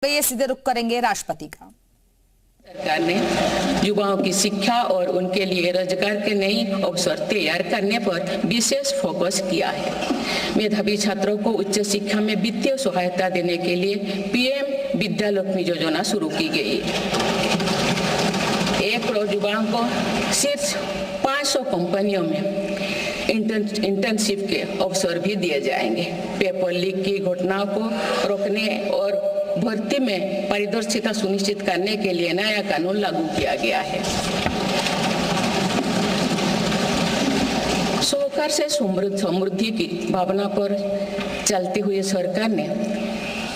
ये सीधे रुख करेंगे राष्ट्रपति का। सरकार ने युवाओं की शिक्षा और उनके लिए रोजगार के नए अवसर तैयार करने पर विशेष फोकस किया है। मेधावी छात्रों को उच्च शिक्षा में वित्तीय सहायता देने के लिए पीएम विद्यालक्ष्मी योजना शुरू की गई है। 1 करोड़ युवाओं को शीर्ष 500 कंपनियों में इंटर्नशिप के अवसर भी दिए जाएंगे। पेपर लीक की घटनाओं को रोकने और भर्ती में पारदर्शिता सुनिश्चित करने के लिए नया कानून लागू किया गया है। सहकार से समृद्धि की भावना पर चलते हुए सरकार ने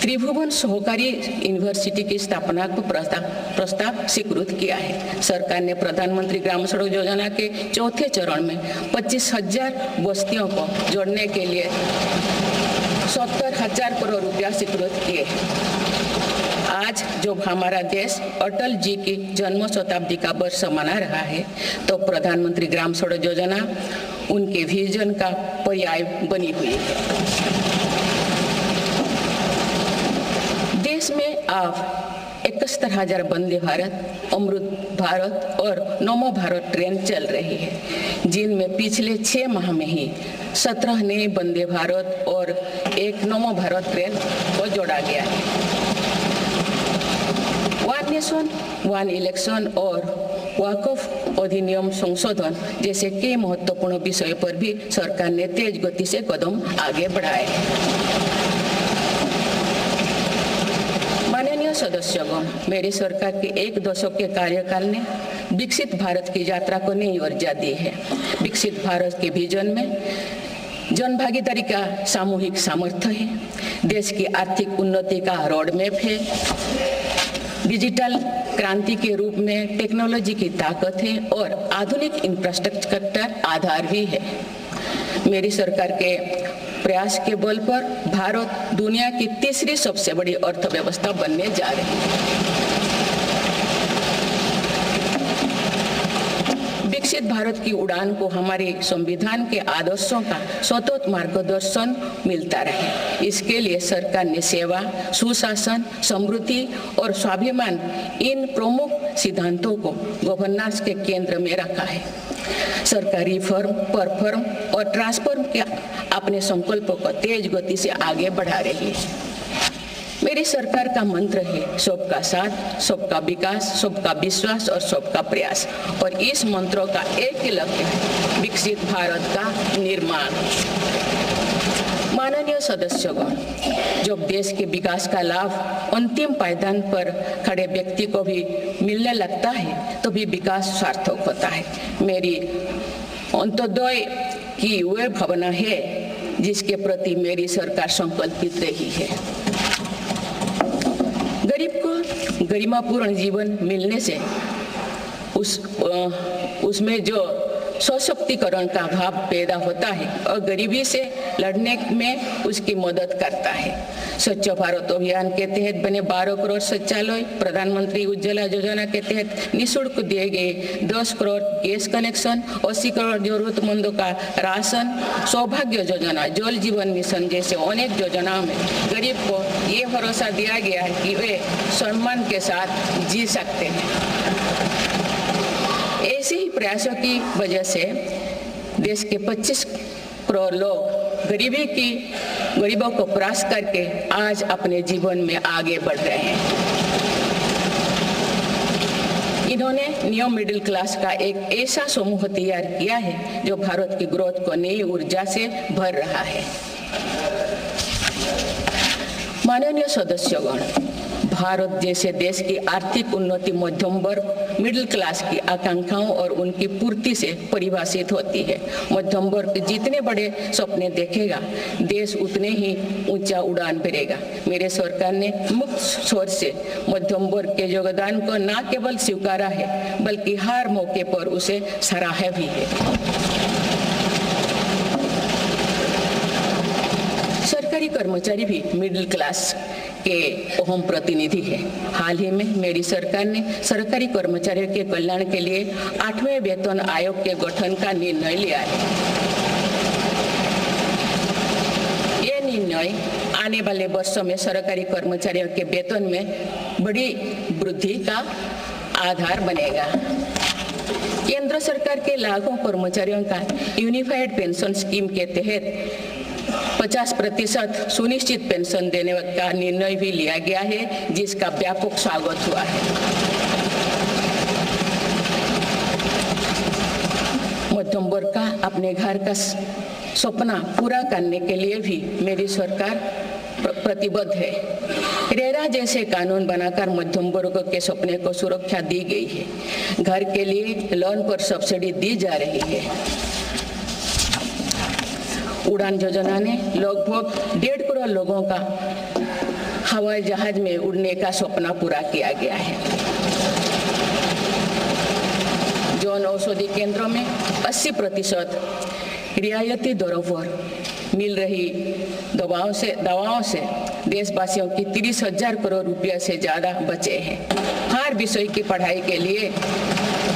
त्रिभुवन सहकारी यूनिवर्सिटी की स्थापना को प्रस्ताव स्वीकृत किया है। सरकार ने प्रधानमंत्री ग्राम सड़क योजना के चौथे चरण में 25,000 बस्तियों को जोड़ने के लिए 70,000 करोड़ रुपया स्वीकृत किए हैं। आज जब हमारा देश अटल जी की जन्म शताब्दी का वर्ष मना रहा है, तो प्रधानमंत्री ग्राम सड़क योजना उनके विजन का पर्याय बनी हुई है। देश में अब 71,000 वंदे भारत, अमृत भारत और नमो भारत ट्रेन चल रही है, जिनमें पिछले 6 माह में ही 17 नए वंदे भारत और 1 नमो भारत ट्रेन को जोड़ा गया है। वन नेशन वन इलेक्शन और वक्फ अधिनियम संशोधन जैसे कई महत्वपूर्ण विषयों पर भी सरकार ने तेज गति से कदम आगे बढ़ाए। माननीय सदस्यगण, मेरी सरकार के 1 दशक के कार्यकाल ने विकसित भारत की यात्रा को नई ऊर्जा दी है। विकसित भारत के विजन में जन भागीदारी का सामूहिक सामर्थ्य है। देश की आर्थिक उन्नति का रोड मैप है। डिजिटल क्रांति के रूप में टेक्नोलॉजी की ताकत है और आधुनिक इंफ्रास्ट्रक्चर आधार भी है। मेरी सरकार के प्रयास के बल पर भारत दुनिया की तीसरी सबसे बड़ी अर्थव्यवस्था बनने जा रही है। विकसित भारत की उड़ान को हमारे संविधान के आदर्शों का सतत मार्गदर्शन मिलता रहे, इसके लिए सरकार ने सेवा, सुशासन, समृद्धि और स्वाभिमान इन प्रमुख सिद्धांतों को गवर्नेंस के केंद्र में रखा है। सरकारी फर्म, परफॉर्म और ट्रांसफॉर्म के अपने संकल्पों को तेज गति से आगे बढ़ा रही है। मेरी सरकार का मंत्र है सबका साथ, सबका विकास, सबका विश्वास और सबका प्रयास, और इस मंत्रों का एक ही लक्ष्य है, विकसित भारत का निर्माण। माननीय सदस्यगण, जब देश के विकास का लाभ अंतिम पायदान पर खड़े व्यक्ति को भी मिलने लगता है, तो भी विकास सार्थक होता है। मेरी अंत्योदय की वह भावना है जिसके प्रति मेरी सरकार संकल्पित रही है। गरीब को गरिमापूर्ण जीवन मिलने से उसमें जो सशक्तिकरण का भाव पैदा होता है और गरीबी से लड़ने में उसकी मदद करता है। स्वच्छ भारत अभियान के तहत बने 12 करोड़ शौचालय, प्रधानमंत्री उज्ज्वला योजना के तहत निःशुल्क दिए गए 10 करोड़ गैस कनेक्शन, 80 करोड़ जरूरतमंदों का राशन, सौभाग्य योजना, जल जीवन मिशन जैसे अनेक योजनाओं में गरीब को ये भरोसा दिया गया है कि वे सम्मान के साथ जी सकते हैं। ऐसे ही प्रयासों की वजह से देश के 25 करोड़ लोग गरीबों को परास्त करके आज अपने जीवन में आगे बढ़ रहे हैं। इन्होंने न्यू मिडिल क्लास का एक ऐसा समूह तैयार किया है जो भारत की ग्रोथ को नई ऊर्जा से भर रहा है। माननीय सदस्यगण, भारत जैसे देश की आर्थिक उन्नति मध्यम वर्ग, मिडिल क्लास की आकांक्षाओं और उनकी पूर्ति से परिभाषित होती है। मध्यम वर्ग जितने बड़े सपने देखेगा, देश उतने ही ऊंचा उड़ान भरेगा। मेरे सरकार ने मुक्त स्वर से मध्यम वर्ग के योगदान को न केवल स्वीकारा है, बल्कि हर मौके पर उसे सराहा भी है। सरकारी कर्मचारी भी मिडिल क्लास के अहम प्रतिनिधि है। हाल ही में मेरी सरकार ने सरकारी कर्मचारियों के कल्याण के लिए 8वें वेतन आयोग के गठन का निर्णय लिया है। ये निर्णय आने वाले वर्षों में सरकारी कर्मचारियों के वेतन में बड़ी वृद्धि का आधार बनेगा। केंद्र सरकार के लाखों कर्मचारियों का यूनिफाइड पेंशन स्कीम के तहत 50% सुनिश्चित पेंशन देने का निर्णय भी लिया गया है, जिसका व्यापक स्वागत हुआ है। मध्यम वर्ग का अपने घर का सपना पूरा करने के लिए भी मेरी सरकार प्रतिबद्ध है। रेरा जैसे कानून बनाकर मध्यम वर्ग के सपने को सुरक्षा दी गई है। घर के लिए लोन पर सब्सिडी दी जा रही है। उड़ान योजना ने लगभग 1.5 करोड़ लोगों का हवाई जहाज में उड़ने का सपना पूरा किया गया है। जन औषधि केंद्रों में 80% रियायती दरों पर मिल रही दवाओं से देशवासियों की 30,000 करोड़ रुपये से ज़्यादा बचे हैं। हर विषय की पढ़ाई के लिए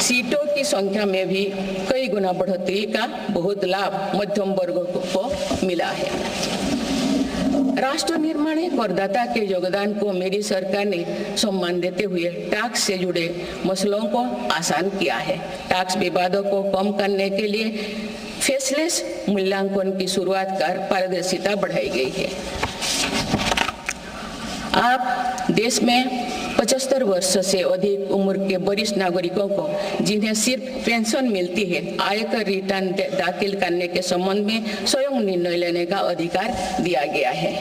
सीटों की संख्या में भी कई गुना बढ़ोतरी का बहुत लाभ मध्यम वर्ग को मिला है। राष्ट्र निर्माण में करदाता के योगदान को मेरी सरकार ने सम्मान देते हुए टैक्स से जुड़े मसलों को आसान किया है। टैक्स विवादों को कम करने के लिए फेसलेस मूल्यांकन की शुरुआत कर पारदर्शिता बढ़ाई गई है। आप देश में 75 वर्ष से अधिक उम्र के वरिष्ठ नागरिकों को जिन्हें सिर्फ पेंशन मिलती है, आयकर रिटर्न दाखिल करने के संबंध में स्वयं निर्णय लेने का अधिकार दिया गया है।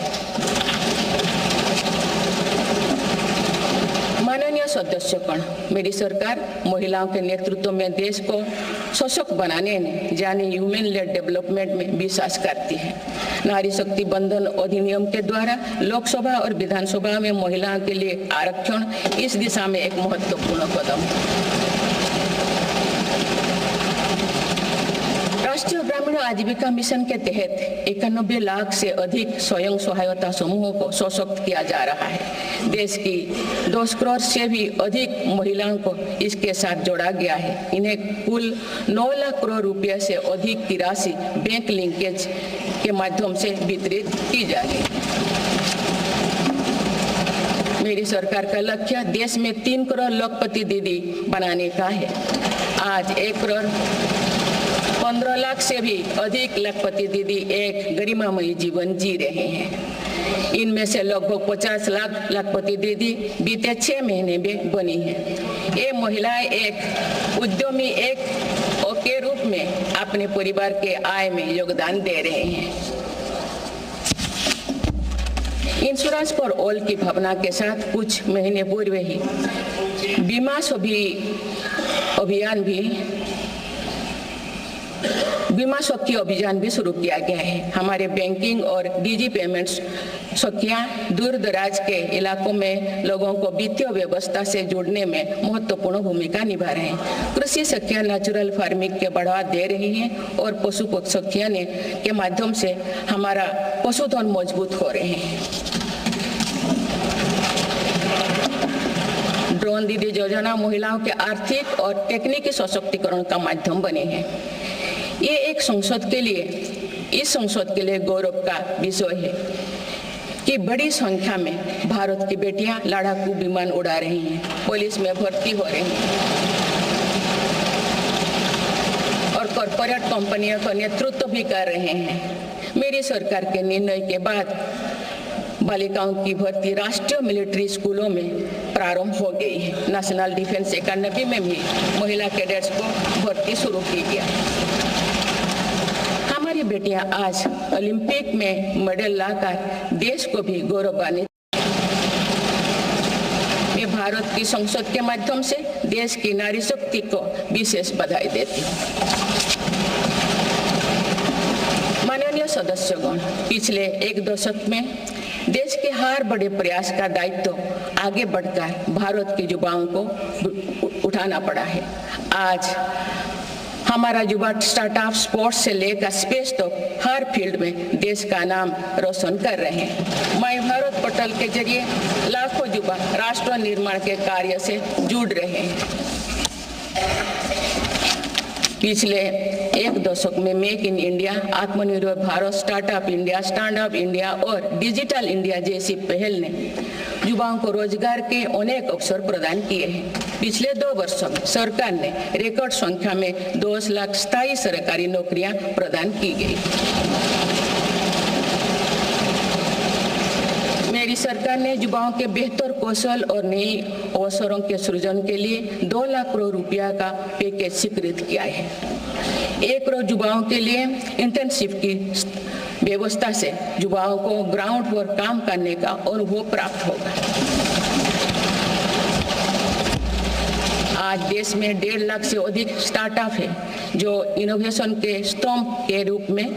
माननीय सदस्यगण, मेरी सरकार महिलाओं के नेतृत्व में देश को सशक्त बनाने में यानी ह्यूमन लेड डेवलपमेंट में विश्वास करती है। नारी शक्ति बंधन अधिनियम के द्वारा लोकसभा और विधानसभा में महिलाओं के लिए आरक्षण इस दिशा में एक महत्वपूर्ण कदम है। राष्ट्रीय ग्रामीण आजीविका मिशन के तहत 91 लाख से अधिक स्वयं सहायता समूहों को सशक्त किया जा रहा है। देश की 10 करोड़ से भी अधिक महिलाओं को इसके साथ जोड़ा गया है। इन्हें कुल 9 लाख करोड़ रुपए से अधिक की राशि बैंक लिंकेज के माध्यम से वितरित की जा रही है। मेरी सरकार का लक्ष्य देश में 3 करोड़ लखपति दीदी बनाने का है। आज 1 करोड़ 15 लाख से भी अधिक लखपति दीदी एक गरिमामयी जीवन जी रहे हैं। इनमें से लगभग 50 लाख लखपति दीदी बीते 6 महीने में बनी हैं। ये महिलाएं एक उद्यमी के रूप में अपने परिवार के आय में योगदान दे रहे हैं। इंश्योरेंस फॉर ऑल की भावना के साथ कुछ महीने पूर्व ही बीमा सखी अभियान भी शुरू किया गया है। हमारे बैंकिंग और डिजी पेमेंट्स सखियां दूर दराज के इलाकों में लोगों को वित्तीय व्यवस्था से जोड़ने में महत्वपूर्ण भूमिका निभा रहे हैं। कृषि सखियां नेचुरल फार्मिंग के बढ़ावा दे रही हैं और पशु सखियां के माध्यम से हमारा पशुधन मजबूत हो रहे हैं। ड्रोन दीदी योजना महिलाओं के आर्थिक और तकनीकी सशक्तिकरण का माध्यम बने हैं। ये इस संसद के लिए गौरव का विषय है कि बड़ी संख्या में भारत की बेटियां लड़ाकू विमान उड़ा रही हैं, पुलिस में भर्ती हो रही हैं और कॉर्पोरेट कंपनियों का नेतृत्व भी कर रहे हैं। मेरी सरकार के निर्णय के बाद बालिकाओं की भर्ती राष्ट्रीय मिलिट्री स्कूलों में प्रारंभ हो गई है। नेशनल डिफेंस एकेडमी में भी महिला कैडेट्स को भर्ती शुरू की गई। हमारी बेटियां आज ओलंपिक में मेडल लाकर देश को भी गौरवान्वित। मैं भारत की संसद के माध्यम से देश की नारी शक्ति को विशेष बधाई देती हूँ। माननीय सदस्यगण, पिछले 1 दशक में देश के हर बड़े प्रयास का दायित्व आगे बढ़कर भारत के युवाओं को उठाना पड़ा है। आज हमारा युवा स्टार्टअप स्पोर्ट्स से लेकर स्पेस तक हर फील्ड में देश का नाम रोशन कर रहे हैं। माय भारत पोर्टल के जरिए लाखों युवा राष्ट्र निर्माण के कार्य से जुड़ रहे हैं। पिछले एक दशक में मेक इन इंडिया, आत्मनिर्भर Bharat, startup India, stand up India और डिजिटल इंडिया जैसी पहल ने युवाओं को रोजगार के अनेक अवसर प्रदान किए हैं। पिछले 2 वर्षों में सरकार ने रिकॉर्ड संख्या में 2 लाख स्थायी सरकारी नौकरियां प्रदान की गई। मेरी सरकार ने युवाओं के बेहतर कौशल और नए अवसरों के सृजन के लिए 2 लाख करोड़ रुपया का पैकेज स्वीकृत किया है। 1 करोड़ युवाओं के लिए इंटर्नशिप की व्यवस्था से युवाओं को ग्राउंड पर काम करने का अनुभव प्राप्त होगा। आज देश में 1.5 लाख से अधिक स्टार्टअप है जो इनोवेशन के स्तंभ के रूप में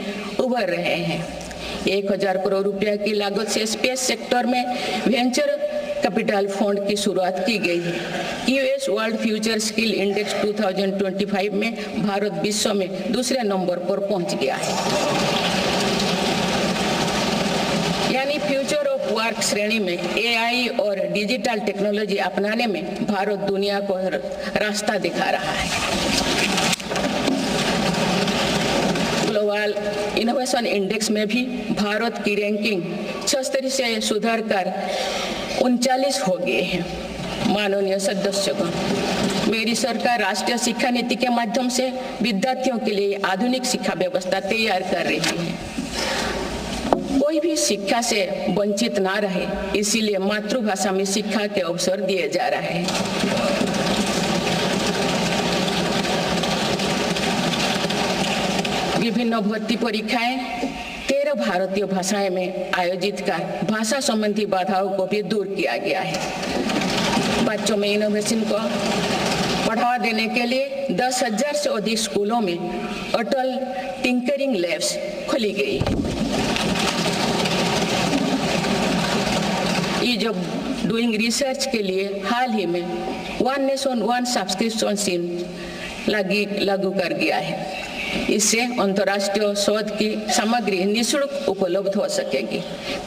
उभर रहे हैं। 1000 करोड़ रुपया की लागत से स्पेस सेक्टर में वेंचर कैपिटल फंड की शुरुआत की गई है। US world future skill index 2025 में भारत विश्व में दूसरे नंबर पर पहुंच गया है। यानी फ्यूचर ऑफ वर्क श्रेणी में एआई और डिजिटल टेक्नोलॉजी अपनाने में भारत दुनिया को रास्ता दिखा रहा है। ग्लोबल इनोवेशन इंडेक्स में भी भारत की रैंकिंग 76 से सुधार कर 39 हो गए हैं। माननीय सदस्यगण, मेरी सरकार राष्ट्रीय शिक्षा नीति के माध्यम से विद्यार्थियों के लिए आधुनिक शिक्षा व्यवस्था तैयार कर रही है। कोई भी शिक्षा से वंचित ना रहे, इसीलिए मातृभाषा में शिक्षा के अवसर दिए जा रहे हैं। विभिन्न भर्ती परीक्षाएं 13 भारतीय भाषाएं में आयोजित कर भाषा संबंधी बाधाओं को भी दूर किया गया है। बच्चों में इनोवेशन को बढ़ावा देने के लिए 10,000 से अधिक स्कूलों में अटल टिंकरिंग लैब्स खोली गई है। ईज ऑफ डूइंग रिसर्च के लिए हाल ही में 1 नेशन 1 सब्सक्रिप्शन स्कीम लागू कर गया है। इससे अंतर्राष्ट्रीय शोध की सामग्री निःशुल्क उपलब्ध हो सकेगी।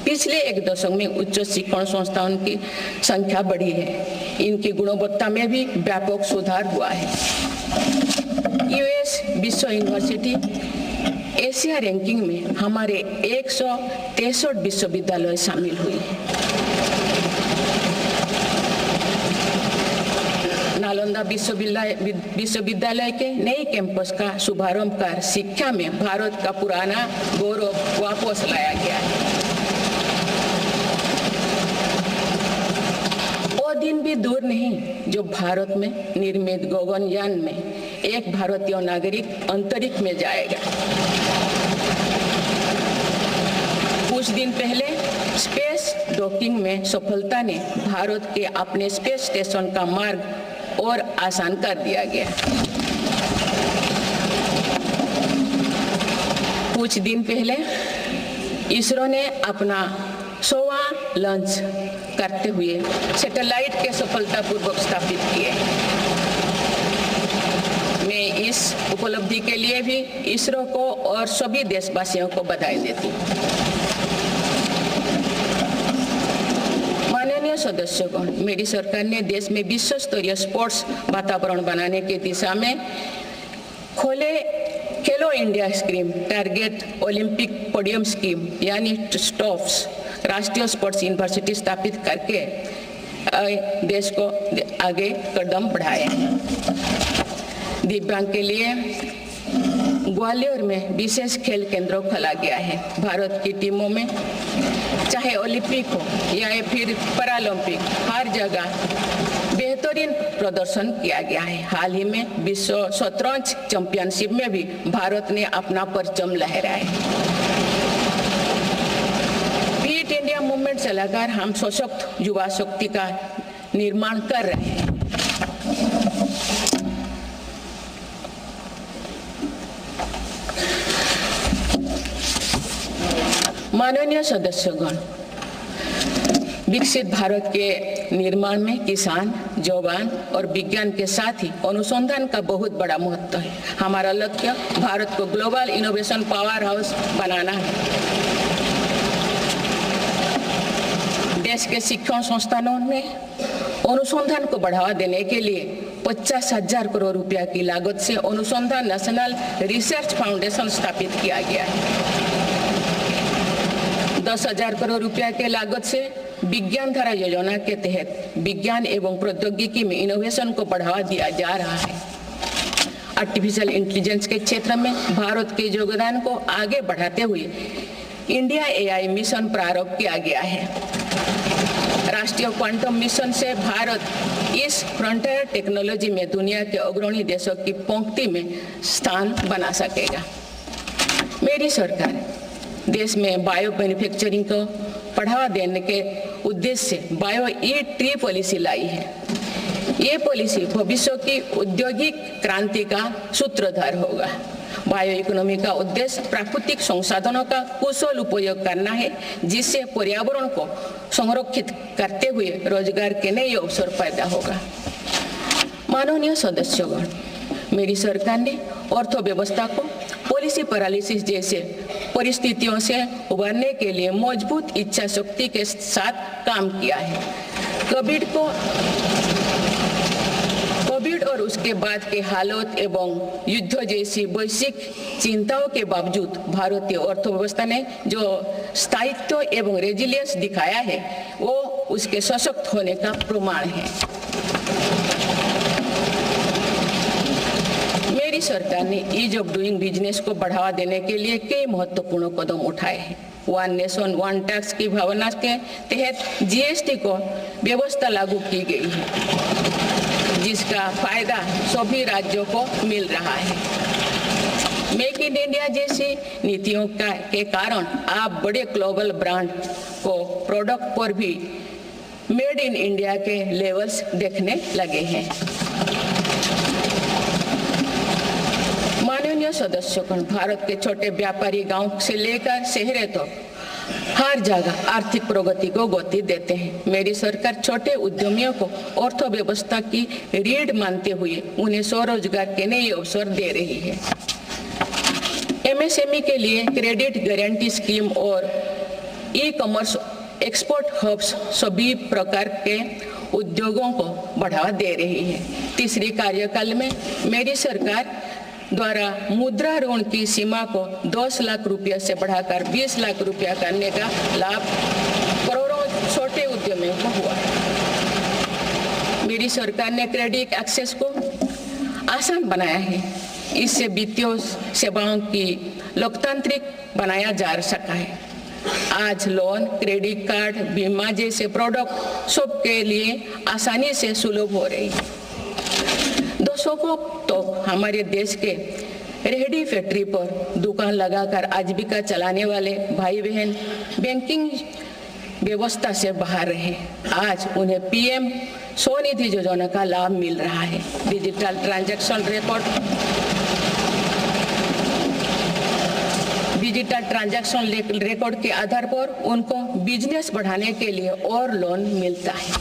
पिछले 1 दशक में उच्च शिक्षण संस्थाओं की संख्या बढ़ी है। इनकी गुणवत्ता में भी व्यापक सुधार हुआ है। यूएस विश्व यूनिवर्सिटी एशिया रैंकिंग में हमारे 163 विश्वविद्यालय शामिल हुई है। नालंदा विश्वविद्यालय के नए कैंपस का शुभारंभ कर शिक्षा में भारत का पुराना गौरव वापस लाया गया है। वो दिन भी दूर नहीं जो भारत में निर्मित गगनयान में एक भारतीय नागरिक अंतरिक्ष में जाएगा। कुछ दिन पहले स्पेस डॉकिंग में सफलता ने भारत के अपने स्पेस स्टेशन का मार्ग और आसान कर दिया गया। कुछ दिन पहले इसरो ने अपना 100वां लॉन्च करते हुए सैटेलाइट के सफलतापूर्वक स्थापित किए। मैं इस उपलब्धि के लिए भी इसरो को और सभी देशवासियों को बधाई देती हूँ। माननीय सदस्यगण, मेरी सरकार ने देश में विश्व स्तरीय स्पोर्ट्स वातावरण बनाने की दिशा में खोले खेलो India scheme, target Olympic podium scheme यानी स्टॉप्स राष्ट्रीय स्पोर्ट्स यूनिवर्सिटी स्थापित करके देश को आगे कदम बढ़ाए। दिव्यांग के लिए ग्वालियर में विशेष खेल केंद्र खोला गया है। भारत की टीमों में चाहे ओलंपिक हो या फिर पैरालंपिक, हर जगह बेहतरीन प्रदर्शन किया गया है। हाल ही में विश्व शतरंज चैंपियनशिप में भी भारत ने अपना परचम लहराया। फिट इंडिया मूवमेंट चलाकर हम सशक्त युवा शक्ति का निर्माण कर रहे हैं। माननीय सदस्यगण, विकसित भारत के निर्माण में किसान, जवान और विज्ञान के साथ ही अनुसंधान का बहुत बड़ा महत्व है। हमारा लक्ष्य भारत को ग्लोबल इनोवेशन पावर हाउस बनाना है। देश के शिक्षण संस्थानों में अनुसंधान को बढ़ावा देने के लिए 50,000 करोड़ रुपया की लागत से अनुसंधान नेशनल रिसर्च फाउंडेशन स्थापित किया गया है। 10,000 करोड़ रुपया के लागत से विज्ञान धारा योजना के तहत विज्ञान एवं प्रौद्योगिकी में इनोवेशन को बढ़ावा दिया जा रहा है। आर्टिफिशियल इंटेलिजेंस के क्षेत्र में भारत के योगदान को आगे बढ़ाते हुए इंडिया AI मिशन प्रारंभ किया गया है। राष्ट्रीय क्वांटम मिशन से भारत इस फ्रंटियर टेक्नोलॉजी में दुनिया के अग्रणी देशों की पंक्ति में स्थान बना सकेगा। मेरी सरकार देश में बायो मैन्युफैक्चरिंग को बढ़ावा देने के उद्देश्य से बायो ई-ट्री पॉलिसी लाई है। ये पॉलिसी भविष्य की औद्योगिक क्रांति का सूत्रधार होगा। बायो इकोनॉमी का उद्देश्य प्राकृतिक संसाधनों का कुशल उपयोग करना है, जिससे पर्यावरण को संरक्षित करते हुए रोजगार के नए अवसर पैदा होगा। माननीय सदस्यगण, मेरी सरकार ने अर्थव्यवस्था को पॉलिसी पैरालिसिस जैसे परिस्थितियों से उबरने के लिए मजबूत इच्छा शक्ति के साथ काम किया है। कोविड और उसके बाद के हालात एवं युद्ध जैसी वैश्विक चिंताओं के बावजूद भारतीय अर्थव्यवस्था ने जो स्थायित्व एवं रेजिलियंस दिखाया है, वो उसके सशक्त होने का प्रमाण है। मेरी सरकार ने ईज ऑफ डूइंग बिजनेस को बढ़ावा देने के लिए कई महत्वपूर्ण कदम उठाए हैं। वन नेशन वन टैक्स की भावना के तहत GST को व्यवस्था लागू की गई है, जिसका फायदा सभी राज्यों को मिल रहा है। मेक इन इंडिया जैसी नीतियों के कारण आप बड़े ग्लोबल ब्रांड को प्रोडक्ट पर भी मेड इन इंडिया के लेवल्स देखने लगे हैं। माननीय सदस्यगण, भारत के छोटे व्यापारी गांव से लेकर शहरों तक हर जगह आर्थिक प्रगति को गति देते हैं। मेरी सरकार छोटे उद्यमियों को अर्थव्यवस्था की रीढ़ मानते हुए उन्हें स्वरोजगार के नए अवसर दे रही है। MSME के लिए क्रेडिट गारंटी स्कीम और ई-कॉमर्स एक्सपोर्ट हब्स सभी प्रकार के उद्योगों को बढ़ावा दे रही है। तीसरी कार्यकाल में मेरी सरकार द्वारा मुद्रा ऋण की सीमा को 10 लाख रुपये से बढ़ाकर 20 लाख रुपया करने का लाभ करोड़ों छोटे उद्यमियों को हुआ है। मेरी सरकार ने क्रेडिट एक्सेस को आसान बनाया है। इससे वित्तीय सेवाओं की लोकतांत्रिक बनाया जा सका है। आज लोन, क्रेडिट कार्ड, बीमा जैसे प्रोडक्ट सबके लिए आसानी से सुलभ हो रही है। दशकों तो हमारे देश के रेहड़ी फैक्ट्री पर दुकान लगाकर आजीविका चलाने वाले भाई बहन बैंकिंग व्यवस्था से बाहर रहे। आज उन्हें PM स्वनिधि योजना का लाभ मिल रहा है। डिजिटल ट्रांजैक्शन रिकॉर्ड के आधार पर उनको बिजनेस बढ़ाने के लिए और लोन मिलता है।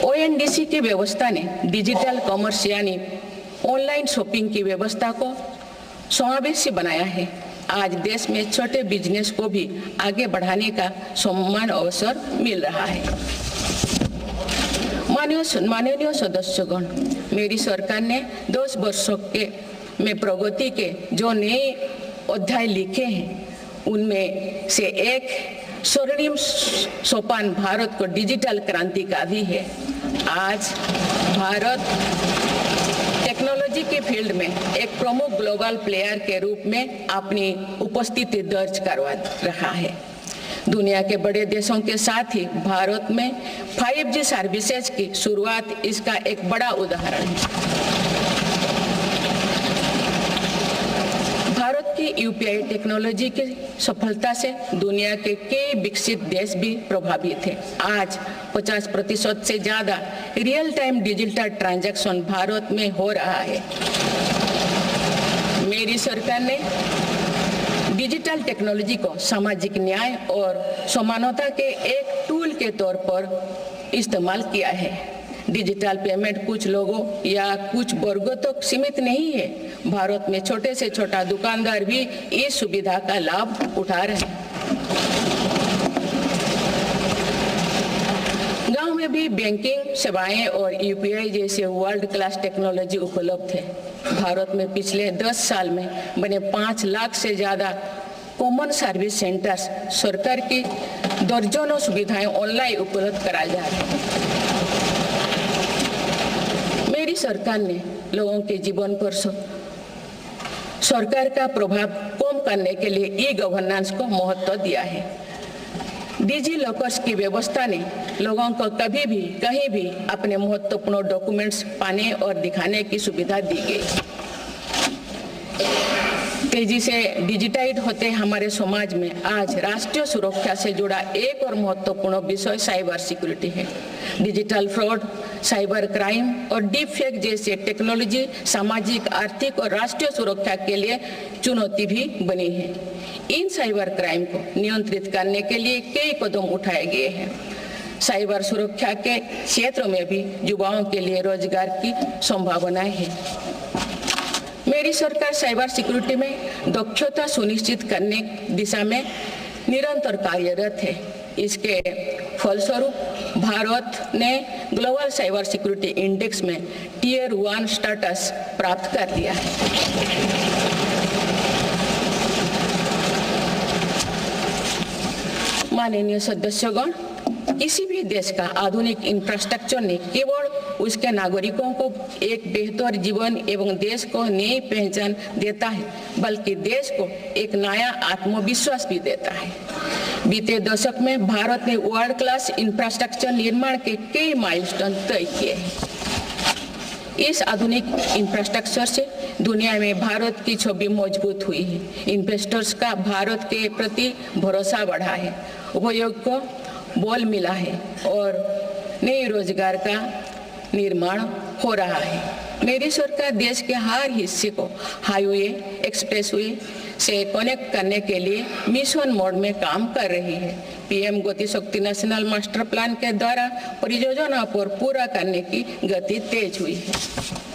ONDC की व्यवस्था ने डिजिटल कॉमर्स यानी ऑनलाइन शॉपिंग की व्यवस्था को समावेशी बनाया है। आज देश में छोटे बिजनेस को भी आगे बढ़ाने का समान अवसर मिल रहा है। माननीय सदस्यगण, मेरी सरकार ने 10 वर्षों में प्रगति के जो नए अध्याय लिखे हैं, उनमें से एक स्वर्णिम सोपान भारत को डिजिटल क्रांति का भी है। आज भारत टेक्नोलॉजी के फील्ड में एक प्रमुख ग्लोबल प्लेयर के रूप में अपनी उपस्थिति दर्ज करवा रहा है। दुनिया के बड़े देशों के साथ ही भारत में 5G सर्विसेज की शुरुआत इसका एक बड़ा उदाहरण है। भारत की UPI टेक्नोलॉजी की सफलता से दुनिया के कई विकसित देश भी प्रभावित हैं। आज 50% से ज्यादा real time digital transaction Bharat में हो रहा है। मेरी सरकार ने डिजिटल टेक्नोलॉजी को सामाजिक न्याय और समानता के एक टूल के तौर पर इस्तेमाल किया है। डिजिटल पेमेंट कुछ लोगों या कुछ वर्गों तक सीमित नहीं है। भारत में छोटे से छोटा दुकानदार भी इस सुविधा का लाभ उठा रहे हैं। गांव में में भी बैंकिंग सेवाएं और यूपीआई जैसे वर्ल्ड क्लास टेक्नोलॉजी उपलब्ध है। भारत में पिछले 10 साल में बने 5 लाख से ज़्यादा कॉमन सर्विस सेंटर्स सरकार की दर्जनों सुविधाएं ऑनलाइन उपलब्ध कराई जा रही हैं। मेरी सरकार ने लोगों के जीवन पर सरकार का प्रभाव कम करने के लिए ई गवर्नेंस को महत्व दिया है। डिजी लॉकर्स की व्यवस्था ने लोगों को कभी भी कहीं भी अपने महत्वपूर्ण डॉक्यूमेंट्स पाने और दिखाने की सुविधा दी गई। तेजी से डिजिटाइज होते हमारे समाज में आज राष्ट्रीय सुरक्षा से जुड़ा एक और महत्वपूर्ण विषय साइबर सिक्योरिटी है। डिजिटल फ्रॉड, साइबर क्राइम और डीप फेक जैसे टेक्नोलॉजी सामाजिक, आर्थिक और राष्ट्रीय सुरक्षा के लिए चुनौती भी बनी है। इन साइबर क्राइम को नियंत्रित करने के लिए कई कदम उठाए गए हैं। साइबर सुरक्षा के क्षेत्र में भी युवाओं के लिए रोजगार की संभावनाएं हैं। मेरी सरकार साइबर सिक्योरिटी में दक्षता सुनिश्चित करने दिशा में निरंतर कार्यरत है। इसके फलस्वरूप भारत ने ग्लोबल साइबर सिक्योरिटी इंडेक्स में टियर 1 स्टेटस प्राप्त कर लिया है। माननीय सदस्यगण, किसी भी देश का आधुनिक इंफ्रास्ट्रक्चर ने केवल उसके नागरिकों को एक बेहतर जीवन एवं देश को नई पहचान देता है, बल्कि देश को एक नया आत्मविश्वास भी देता है। बीते दशक में भारत ने वर्ल्ड क्लास इंफ्रास्ट्रक्चर निर्माण के कई माइलस्टोन तय किए हैं। इस आधुनिक इंफ्रास्ट्रक्चर से दुनिया में भारत की छवि मजबूत हुई है। इन्वेस्टर्स का भारत के प्रति भरोसा बढ़ा है, उपयोग को बल मिला है और नए रोजगार का निर्माण हो रहा है। मेरी सरकार देश के हर हिस्से को हाईवे, एक्सप्रेसवे से कनेक्ट करने के लिए मिशन मोड में काम कर रही है। पीएम गति शक्ति नेशनल मास्टर प्लान के द्वारा परियोजना पर पूरा करने की गति तेज हुई है।